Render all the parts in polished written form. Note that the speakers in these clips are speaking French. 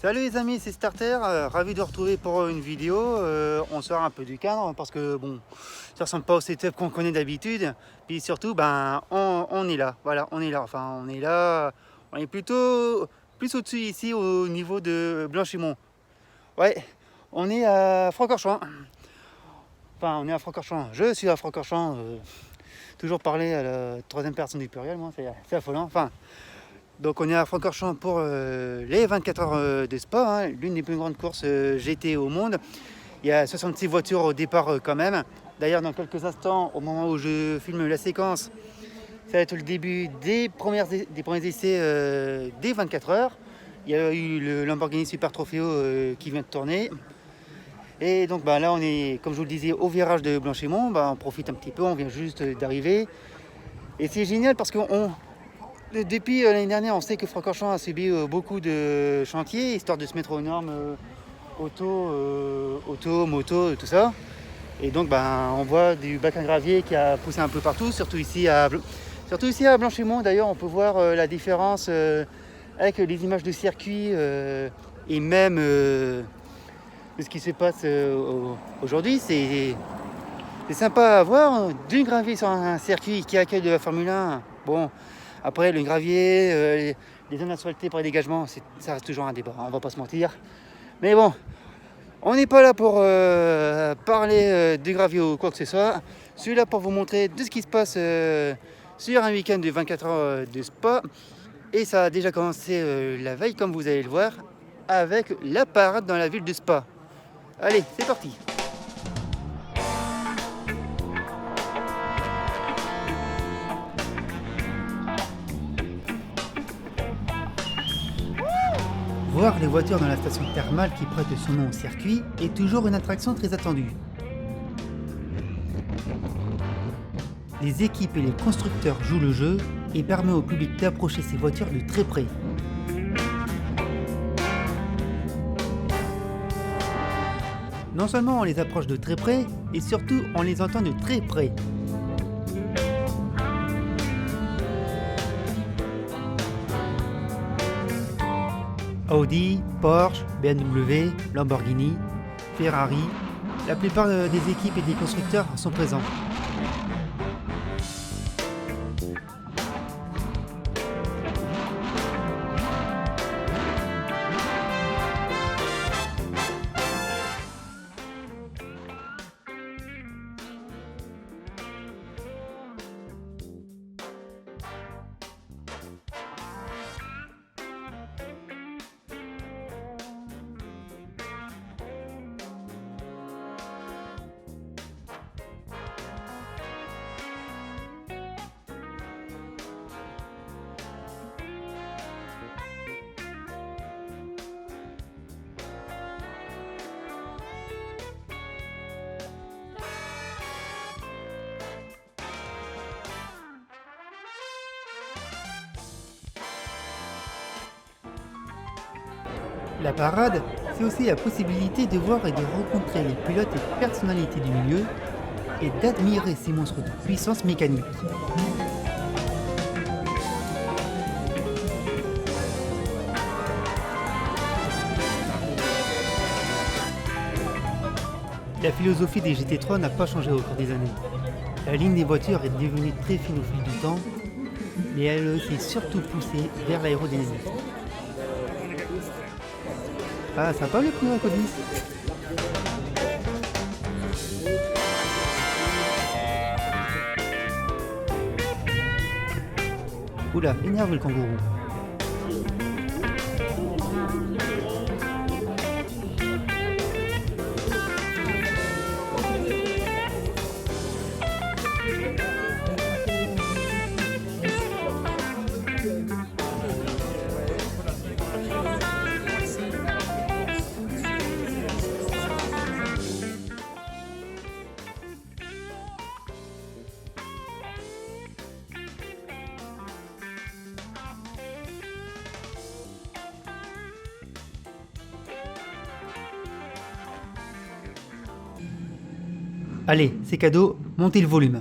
Salut les amis, c'est Starter, ravi de vous retrouver pour une vidéo. On sort un peu du cadre parce que bon, ça ressemble pas au setup qu'on connaît d'habitude. Puis surtout, on est là, voilà, on est là. Enfin, on est là, on est plutôt plus au-dessus ici au niveau de Blanchimont. Ouais, on est à Francorchamps. Enfin, on est à Francorchamps. Je suis à Francorchamps. Toujours parler à la troisième personne du pluriel, moi, c'est affolant. Enfin. Donc on est à Francorchamps pour les 24 heures de Spa, hein, l'une des plus grandes courses GT au monde. Il y a 66 voitures au départ quand même. D'ailleurs dans quelques instants, au moment où je filme la séquence, ça va être le début des premiers essais des 24 heures. Il y a eu le Lamborghini Super Trofeo qui vient de tourner. Et donc là on est, comme je vous le disais, au virage de Blanchimont. On profite un petit peu, on vient juste d'arriver. Et c'est génial parce qu'on... Depuis l'année dernière, on sait que Francorchamps a subi beaucoup de chantiers, histoire de se mettre aux normes auto, moto, tout ça. Et donc on voit du bac à gravier qui a poussé un peu partout, surtout ici à Blanchimont. D'ailleurs, on peut voir la différence avec les images de circuit et même de ce qui se passe aujourd'hui. C'est sympa à voir, du gravier sur un circuit qui accueille de la Formule 1. Bon. Après, le gravier, les zones asphaltées pour les dégagements, ça reste toujours un débat, on va pas se mentir. Mais bon, on n'est pas là pour parler du gravier ou quoi que ce soit. Je suis là pour vous montrer de ce qui se passe sur un week-end de 24 heures de Spa. Et ça a déjà commencé la veille, comme vous allez le voir, avec la parade dans la ville de Spa. Allez, c'est parti! Voir les voitures dans la station thermale qui prête son nom au circuit est toujours une attraction très attendue. Les équipes et les constructeurs jouent le jeu et permettent au public d'approcher ces voitures de très près. Non seulement on les approche de très près, et surtout on les entend de très près. Audi, Porsche, BMW, Lamborghini, Ferrari, la plupart des équipes et des constructeurs sont présents. La parade, c'est aussi la possibilité de voir et de rencontrer les pilotes et personnalités du milieu et d'admirer ces monstres de puissance mécanique. La philosophie des GT3 n'a pas changé au cours des années. La ligne des voitures est devenue très fine au fil du temps, mais elle s'est surtout poussée vers l'aérodynamisme. Ah, sympa le premier Codis. Oula, énerve le kangourou. Allez, c'est cadeau, montez le volume.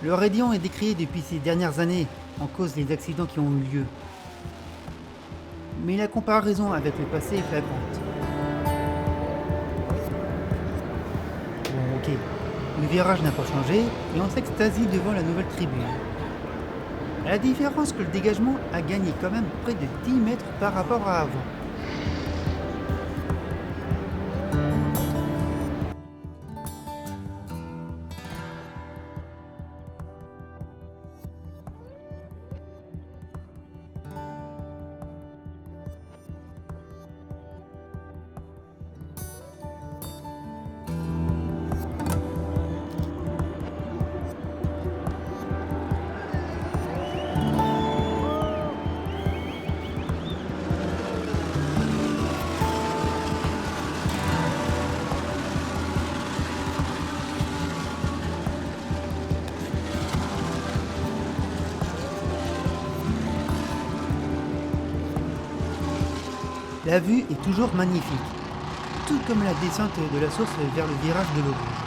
Le Raidillon est décrié depuis ces dernières années en cause des accidents qui ont eu lieu. Mais la comparaison avec le passé est flagrante. Bon, ok, le virage n'a pas changé et on s'extasie devant la nouvelle tribune. La différence que le dégagement a gagné quand même près de 10 mètres par rapport à avant. La vue est toujours magnifique, tout comme la descente de la source vers le virage de l'eau rouge.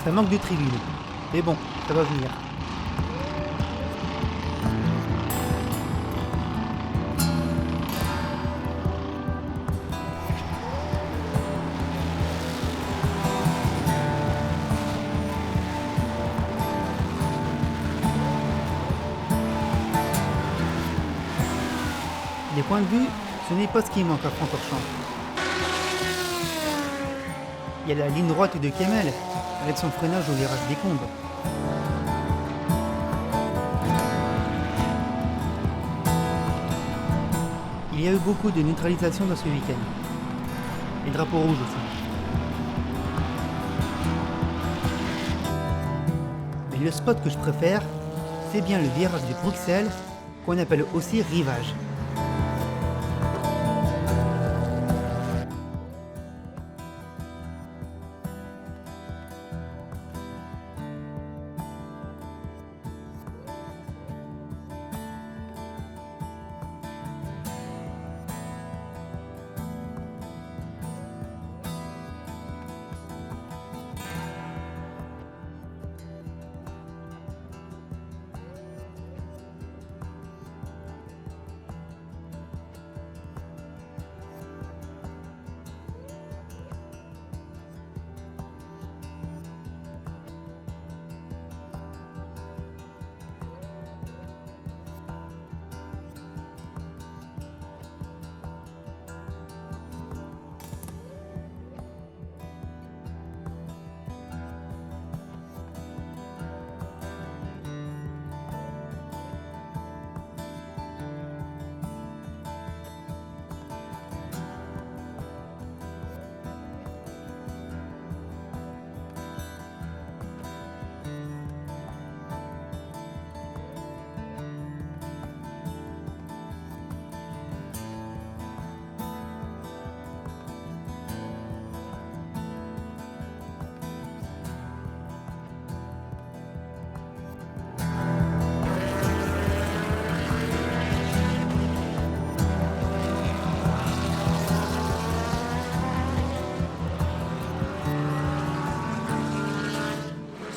Ça manque de tribune, mais bon, ça va venir. Les points de vue, ce n'est pas ce qui manque à Francorchamps. Il y a la ligne droite de Kemmel, avec son freinage au virage des Combes. Il y a eu beaucoup de neutralisation dans ce week-end. Les drapeaux rouges aussi. Mais le spot que je préfère, c'est bien le virage de Bruxelles, qu'on appelle aussi rivage.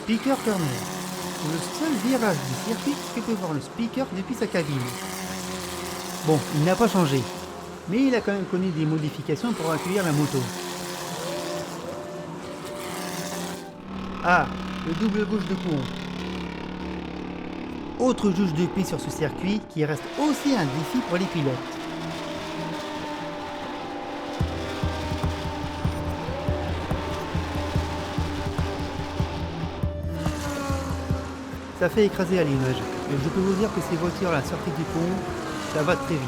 Speaker Corner, c'est le seul virage du circuit que peut voir le speaker depuis sa cabine. Bon, il n'a pas changé, mais il a quand même connu des modifications pour accueillir la moto. Ah, le double gauche de Couron. Autre juge de paix sur ce circuit qui reste aussi un défi pour les pilotes. Ça fait écraser à l'image, mais je peux vous dire que ces voitures à la sortie du pont, ça va très vite.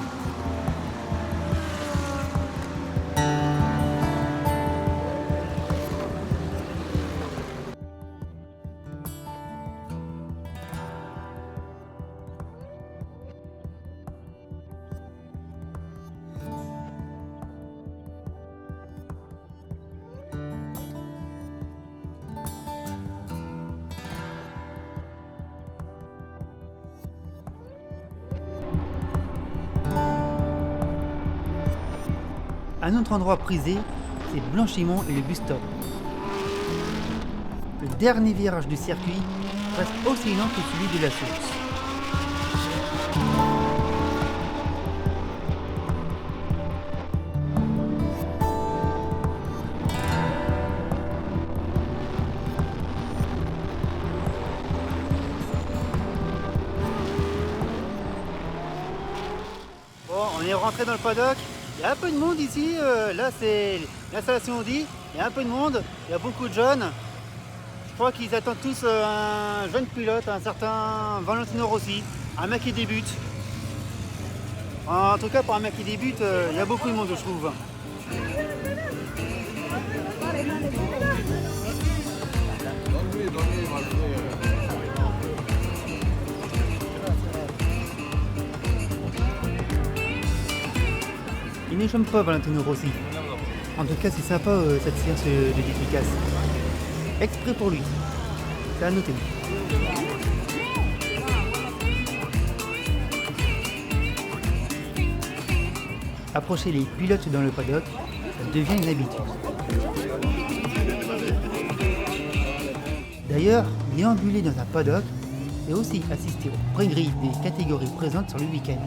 Un autre endroit prisé, c'est Blanchimont et le bus stop. Le dernier virage du circuit reste aussi lent que celui de la source. Bon, on est rentré dans le paddock. Il y a un peu de monde ici, là c'est l'installation dit, il y a un peu de monde, il y a beaucoup de jeunes. Je crois qu'ils attendent tous un jeune pilote, un certain Valentino Rossi, un mec qui débute. En tout cas pour un mec qui débute, il y a beaucoup de monde je trouve. Il ne chôme pas Valentino Rossi. En tout cas c'est sympa cette séance de dédicace. Exprès pour lui. C'est à noter. Approcher les pilotes dans le paddock, ça devient une habitude. D'ailleurs, déambuler dans un paddock, c'est aussi assister aux pré-grilles des catégories présentes sur le week-end.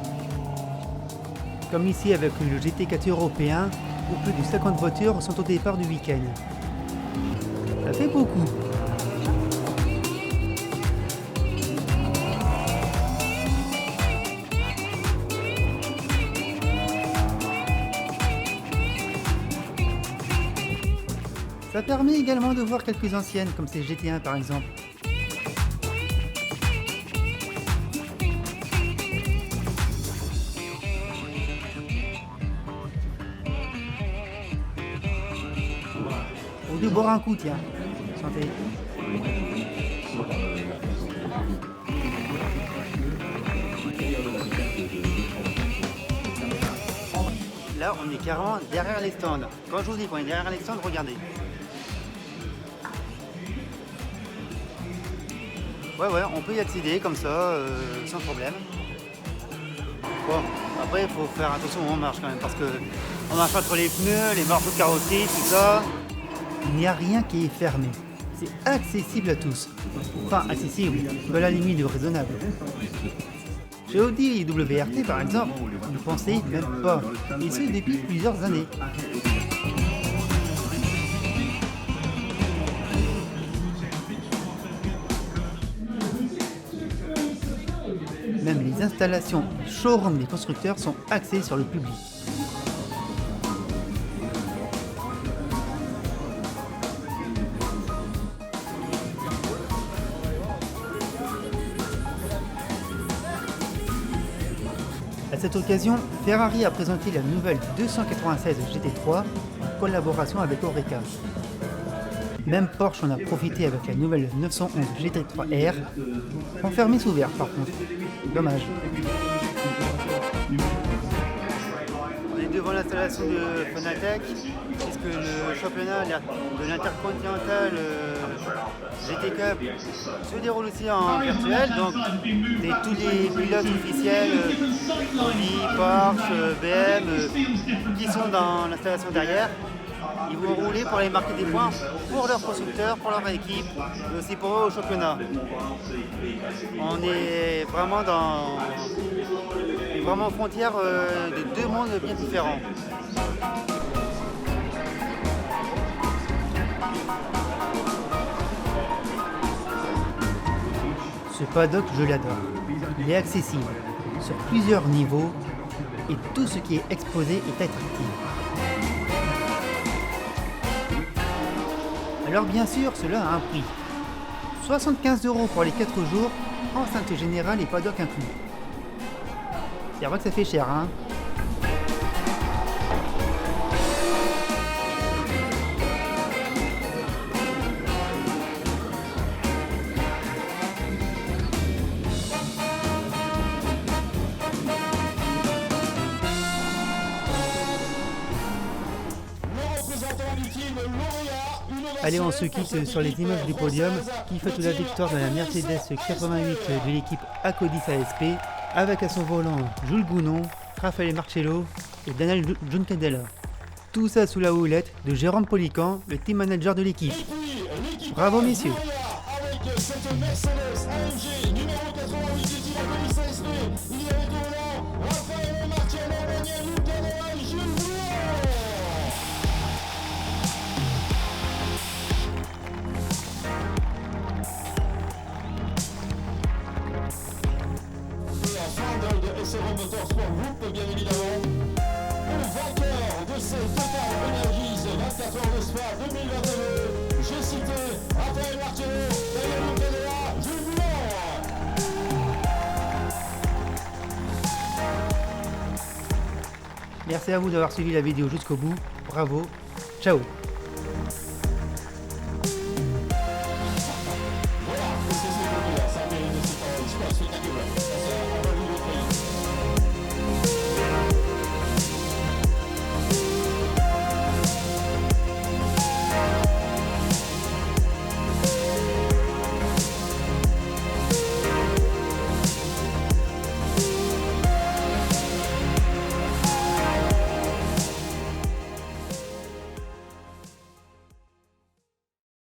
Comme ici avec le GT4 européen, où plus de 50 voitures sont au départ du week-end. Ça fait beaucoup. Ça permet également de voir quelques anciennes, comme ces GT1 par exemple. Ou de boire un coup, tiens. Santé. Là, on est carrément derrière les stands. Quand je vous dis qu'on est derrière les stands, regardez. Ouais, on peut y accéder comme ça, sans problème. Bon, après, il faut faire attention où on marche quand même, parce que on marche entre les pneus, les morceaux de carrosserie, tout ça. Il n'y a rien qui est fermé. C'est accessible à tous. Enfin, accessible, à la limite de raisonnable. Chez Audi et WRT, par exemple, ne pensez même pas. Et ce, depuis plusieurs années. Même les installations et showrooms des constructeurs sont axés sur le public. À cette occasion, Ferrari a présenté la nouvelle 296 GT3 en collaboration avec Oreca. Même Porsche en a profité avec la nouvelle 911 GT3 R, enfermée sous verre par contre. Dommage. On est devant l'installation de Fanatec, puisque le championnat de l'Intercontinental GT Cup se déroule aussi en virtuel, donc tous les pilotes officiels, Audi, Porsche, BM, qui sont dans l'installation derrière. Ils vont rouler pour aller marquer des points pour leurs constructeurs, pour leur équipe, mais aussi pour eux au championnat. On est vraiment aux frontières de deux mondes bien différents. Ce paddock, je l'adore. Il est accessible sur plusieurs niveaux et tout ce qui est exposé est attractif. Alors bien sûr, cela a un prix. 75 € pour les 4 jours, enceinte générale et paddock inclus. C'est vrai que ça fait cher, hein? Allez, on se quitte sur les images du podium qui fête la victoire de la Mercedes 88 de l'équipe Acodis ASP avec à son volant Jules Gounon, Raffaele Marcello et Daniel Juncadella. Tout ça sous la houlette de Jérôme Polican, le team manager de l'équipe. Bravo messieurs! Motorsport Group, bien évidemment. Le vainqueur de cette Total Energies 24 heures de Spa 2022, j'ai cité Raffaele Marcello, Daniel Juncadella, Jules Gounon. Merci à vous d'avoir suivi la vidéo jusqu'au bout. Bravo. Ciao.